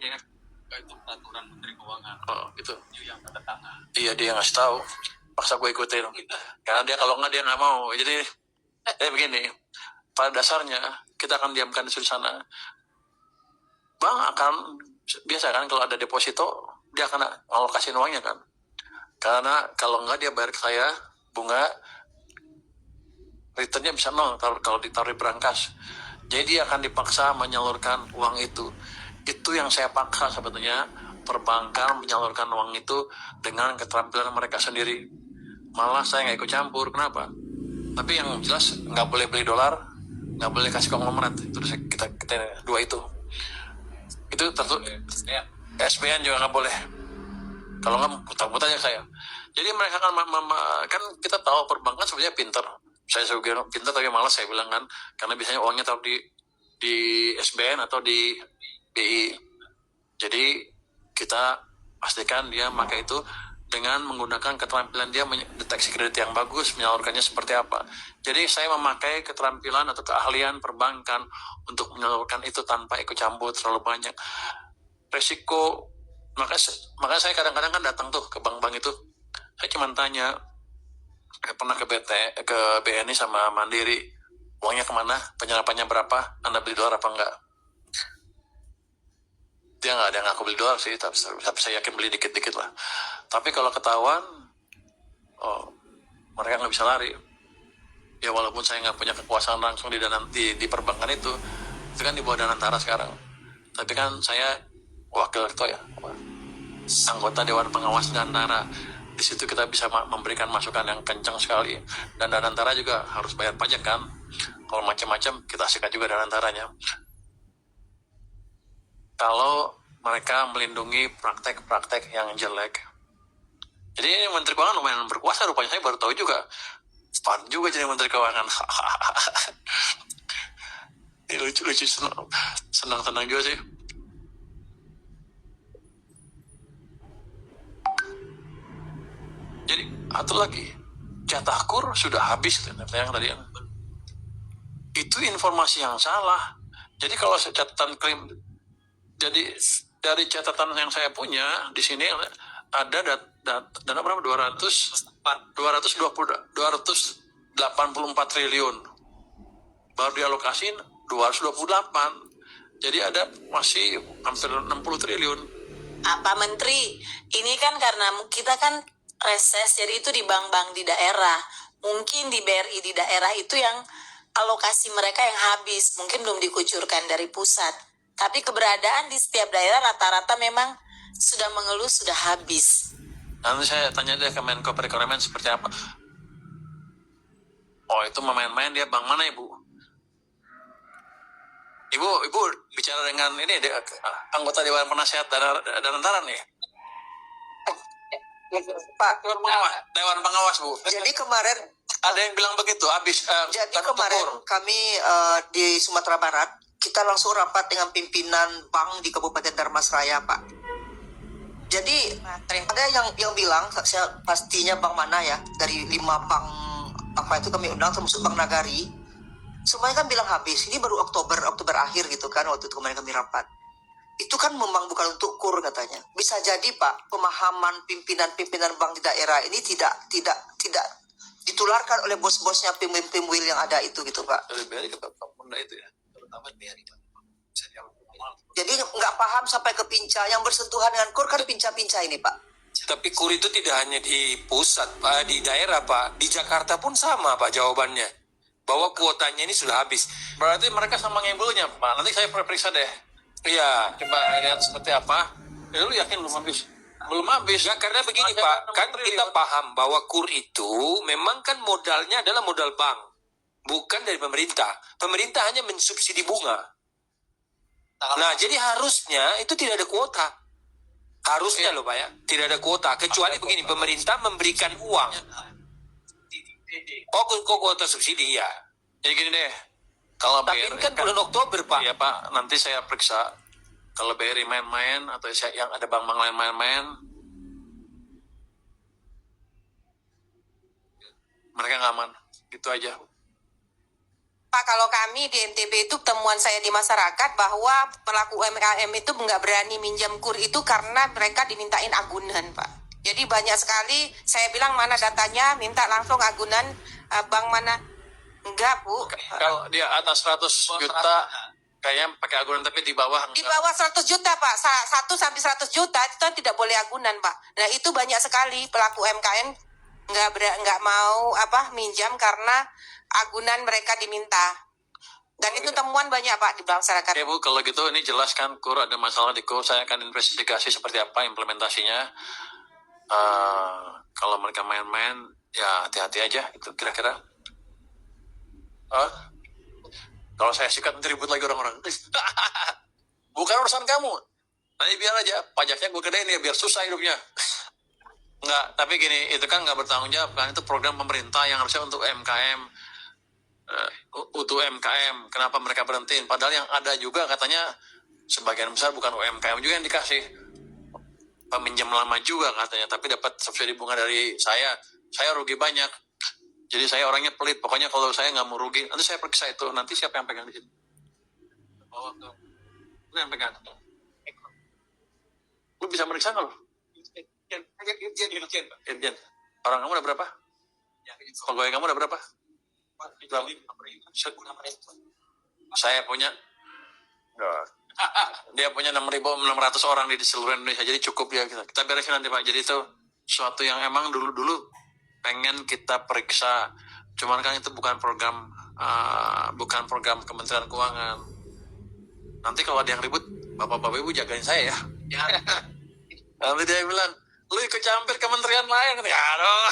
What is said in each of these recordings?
tahunya ya. Itu peraturan Menteri Keuangan. Oh, gitu. Dia yang tanda tangan. Iya, dia ngasih tahu. Paksa gue ikutin. Karena dia kalau nggak dia nggak mau. Jadi begini, pada dasarnya kita akan diamkan di sana. Bank akan biasa kan kalau ada deposito dia akan alokasiin uangnya kan. Karena kalau nggak dia bayar ke saya bunga, returnnya bisa nol kalau ditaruh di brankas. Jadi dia akan dipaksa menyalurkan uang itu. Itu yang saya paksa sebetulnya, perbankan menyalurkan uang itu dengan keterampilan mereka sendiri. Malah saya nggak ikut campur. Kenapa? Tapi yang jelas nggak boleh beli dolar, nggak boleh kasih konglomerat. Itu kita dua itu. Itu tertutup. SBN juga nggak boleh. Kalau nggak putar-putar aja saya. Jadi mereka kan kita tahu perbankan sebenarnya pinter. Saya bilang pinter tapi malas saya bilang kan, karena biasanya uangnya taruh di SBN atau di BI. Jadi kita pastikan dia pakai itu dengan menggunakan keterampilan dia mendeteksi kredit yang bagus, menyalurkannya seperti apa. Jadi saya memakai keterampilan atau keahlian perbankan untuk menyalurkan itu tanpa ikut campur terlalu banyak. Resiko, makanya saya kadang-kadang kan datang tuh ke bank-bank itu, saya cuma tanya, pernah ke BNI sama Mandiri, uangnya kemana, penyerapannya berapa, Anda beli dolar apa enggak? Dia nggak ada yang ngaku beli dolar sih, tapi saya yakin beli dikit-dikit lah. Tapi kalau ketahuan, mereka nggak bisa lari. Ya walaupun saya nggak punya kekuasaan langsung di perbankan itu kan di bawah Danantara sekarang. Tapi kan saya wakil ketua ya, anggota Dewan Pengawas Danantara. Di situ kita bisa memberikan masukan yang kencang sekali. Dan Danantara juga harus bayar pajak kan. Kalau macam-macam kita sikat juga Danantaranya. Kalau mereka melindungi praktek-praktek yang jelek. Jadi Menteri Keuangan lumayan berkuasa rupanya, saya baru tahu juga. Fun juga jadi Menteri Keuangan. Ini lucu-lucu, senang-senang juga sih. Jadi atau lagi, jatah kur sudah habis yang tadi. Itu informasi yang salah. Jadi kalau catatan klaim, jadi dari catatan yang saya punya di sini ada dana berapa? 284 triliun. Baru dialokasin 228. Jadi ada masih hampir 60 triliun. Pak Menteri, ini kan karena kita kan reses, jadi itu di bank-bank di daerah. Mungkin di BRI di daerah itu yang alokasi mereka yang habis, mungkin belum dikucurkan dari pusat. Tapi keberadaan di setiap daerah rata-rata memang sudah mengeluh sudah habis. Nanti saya tanya deh ke Menko Perekonomian seperti apa. Oh itu main-main dia bank mana Ibu? Ibu bicara dengan ini anggota Dewan Penasehat Danantara nih. Pak, Dewan Pengawas Bu. jadi kemarin Ada yang bilang begitu habis. jadi kemarin kami di Sumatera Barat kita langsung rapat dengan pimpinan bank di Kabupaten Darmasraya, Pak. Jadi ada yang bilang, saya pastinya bank mana ya, dari 5 bank apa itu kami undang termasuk Bank Nagari, semuanya kan bilang habis. Ini baru Oktober akhir gitu kan, waktu itu kemarin kami rapat. Itu kan memang bukan untuk kur katanya. Bisa jadi Pak, pemahaman pimpinan bank di daerah ini tidak ditularkan oleh bos-bosnya pemwil yang ada itu gitu Pak. Dari BRI ke Bunda itu ya, terutama BRI. Jadi nggak paham sampai ke pinca, yang bersentuhan dengan kur kan pinca-pinca ini Pak. Tapi kur itu tidak hanya di pusat Pak, di daerah Pak, di Jakarta pun sama Pak jawabannya, bahwa kuotanya ini sudah habis. Berarti mereka sama ngebulnya Pak. Nanti saya periksa deh. Iya, Coba lihat seperti apa. Ya, lu yakin belum habis? Belum habis. ya karena begini Pak, kan kita paham bahwa kur itu memang kan modalnya adalah modal bank, bukan dari pemerintah. Pemerintah hanya mensubsidi bunga. Nah, jadi harusnya itu tidak ada kuota. Harusnya loh Pak ya, tidak ada kuota. Kecuali begini, pemerintah memberikan uang. Oh, kuota subsidi ya. Jadi gini deh. Kalau Tapi ini kan bulan Oktober Pak. Iya Pak, nanti saya periksa. Kalau BRI main-main atau yang ada bank-bank lain main-main, mereka nggak aman. Gitu aja. Pak, kalau kami di NTB itu temuan saya di masyarakat bahwa pelaku UMKM itu nggak berani minjam KUR itu karena mereka dimintain agunan, Pak. Jadi banyak sekali, saya bilang mana datanya, minta langsung agunan, bank mana. Enggak, Bu. Kalau dia atas 100 juta, kayaknya pakai agunan, tapi di bawah Di enggak. bawah 100 juta, Pak. 1 sampai 100 juta itu kan tidak boleh agunan, Pak. Nah, itu banyak sekali pelaku UMKM nggak mau minjam karena agunan mereka diminta. Dan itu temuan banyak, Pak, di masyarakat. Oke Bu, kalau gitu ini jelaskan KUR ada masalah di KUR, saya akan investigasi seperti apa implementasinya. Kalau mereka main-main, ya hati-hati aja, itu kira-kira. Kalau saya sikat nanti ribut lagi orang-orang. Bukan urusan kamu. Nanti biar aja, pajaknya gue gedein ya, biar susah hidupnya. Enggak, tapi gini, itu kan nggak bertanggung jawab kan, itu program pemerintah yang harusnya untuk UMKM. Untuk UMKM, kenapa mereka berhentiin? Padahal yang ada juga katanya sebagian besar bukan UMKM juga yang dikasih, peminjam lama juga katanya, tapi dapat subsidi bunga dari saya rugi banyak. Jadi saya orangnya pelit, pokoknya kalau saya nggak mau rugi, nanti saya periksa itu, nanti siapa yang pegang di sini? Lu yang pegang. Lu bisa meriksa nggak lu? Irjen. Orang kamu ada berapa? Pegawai kamu ada berapa? Saya punya dia punya 6.600 orang di seluruh Indonesia, jadi cukup ya kita beresin nanti Pak. Jadi itu suatu yang emang dulu pengen kita periksa, cuman kan itu bukan program Kementerian Keuangan. Nanti kalau ada yang ribut, bapak-bapak ibu jagain saya ya. Nanti dia bilang, lu ikut campur kementerian lain, aduh.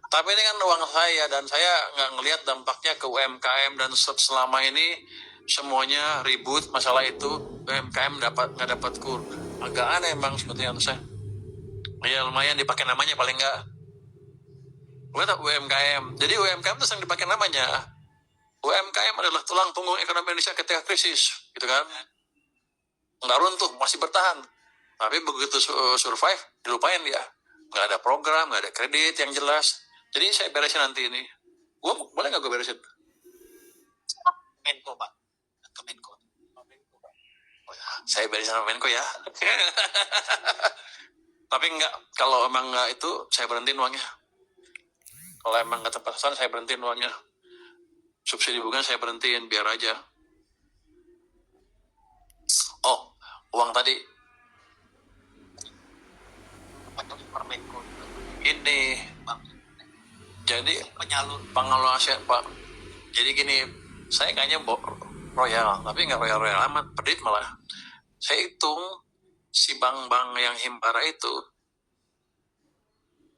Tapi ini kan uang saya, dan saya nggak ngelihat dampaknya ke UMKM, dan selama ini semuanya ribut masalah itu, UMKM nggak dapat KUR. Agak aneh bang sebetulnya saya. Ya lumayan dipakai namanya paling nggak. Gue tak UMKM. Jadi UMKM itu yang dipakai namanya. UMKM adalah tulang punggung ekonomi Indonesia ketika krisis, gitu kan? Nggak runtuh, masih bertahan. Tapi begitu survive, dilupain dia. Nggak ada program, nggak ada kredit yang jelas. Jadi saya beresin nanti ini. Boleh nggak gue beresin? Menko Pak, ke Menko. Oh ya, saya beresin sama Menko ya. Tapi enggak, kalau emang nggak itu, saya berhentiin uangnya. Kalau emang nggak tepat sasaran, saya berhentiin uangnya. Subsidi bunga saya berhentiin, biar aja. Oh, uang tadi. Menko. Ini, Bang, jadi penyalur pengelola Pak. Jadi gini, saya kayaknya royal, tapi nggak royal amat, pedit malah. Saya hitung si bank-bank yang Himpara itu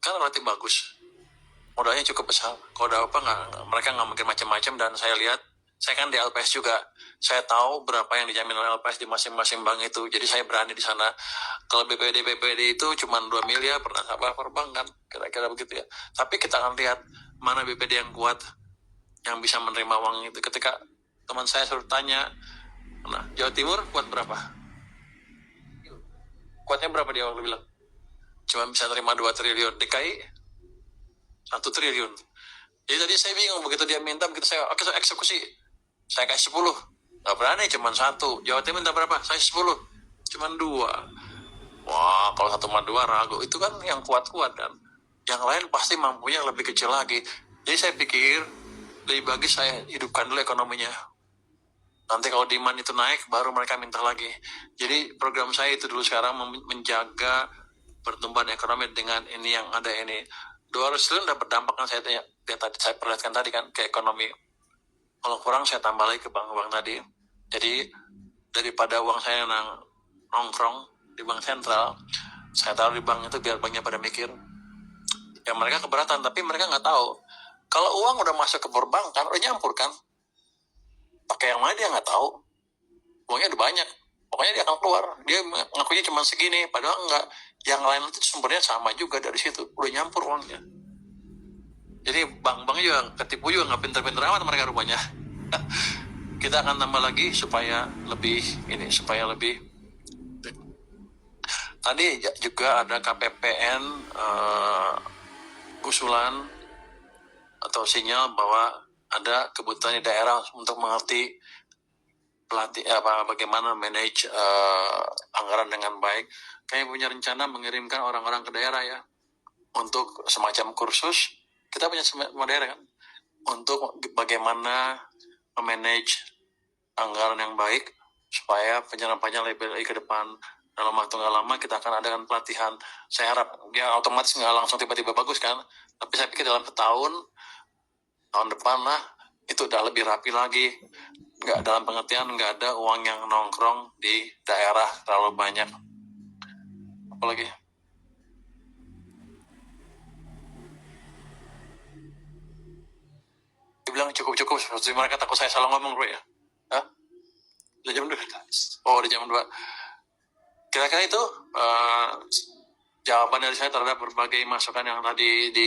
kan relatif bagus, modalnya cukup besar. Kalau ada apa mereka nggak mungkin macam-macam. Dan saya lihat, saya kan di LPS juga, saya tahu berapa yang dijamin oleh LPS di masing-masing bank itu. Jadi saya berani di sana. Kalau BPD itu cuma 2 miliar per nasabah per bank kan, kira-kira begitu ya. Tapi kita akan lihat mana BPD yang kuat, yang bisa menerima uang itu. Ketika teman saya suruh tanya, nah Jawa Timur kuat berapa? Kuatnya berapa dia waktu bilang? Cuma bisa terima 2 triliun. DKI 1 triliun. Jadi tadi saya bingung, begitu dia minta, begitu saya oke, saya eksekusi, saya kasih 10. Nggak berani, cuma 1. Jawa Timur minta berapa? Saya 10, cuma 2. Wah, kalau 1 sama 2 ragu. Itu kan yang kuat-kuat kan. Yang lain pasti mampunya lebih kecil lagi. Jadi saya pikir lebih bagus saya hidupkan dulu ekonominya. Nanti kalau demand itu naik, baru mereka minta lagi. Jadi program saya itu dulu sekarang menjaga pertumbuhan ekonomi dengan ini yang ada ini. 200 triliun udah berdampak kan, saya perlihatkan tadi kan ke ekonomi. Kalau kurang saya tambah lagi ke bank-bank tadi. Jadi daripada uang saya nongkrong di bank sentral, saya taruh di bank itu biar banknya pada mikir. Ya mereka keberatan, tapi mereka nggak tahu. Kalau uang udah masuk ke perbankan, udah nyampur kan. Pakai yang mana dia nggak tahu. Uangnya udah banyak. Pokoknya dia akan keluar. Dia ngakunya cuma segini, padahal enggak. Yang lain itu sumbernya sama juga dari situ. Udah nyampur uangnya. Jadi bank-bank juga ketipu juga, nggak pinter-pinter amat mereka rupanya. Kita akan tambah lagi supaya lebih. Tadi juga ada KPPN usulan atau sinyal bahwa ada kebutuhan di daerah untuk mengerti bagaimana manage anggaran dengan baik. Kami punya rencana mengirimkan orang-orang ke daerah ya untuk semacam kursus. Kita punya semua daerah kan untuk bagaimana memanage anggaran yang baik supaya penyerapannya lebih ke depan. Dalam waktu nggak lama kita akan adakan pelatihan. Saya harap ya otomatis nggak langsung tiba-tiba bagus kan, tapi saya pikir dalam tahun depan lah itu udah lebih rapi lagi. Nggak, dalam pengertian nggak ada uang yang nongkrong di daerah terlalu banyak. Apalagi dibilang cukup seperti mereka takut saya salah ngomong bro ya. Hah? Udah jam 2? Oh udah jam 2. Kira-kira itu jawaban dari saya terhadap berbagai masukan yang tadi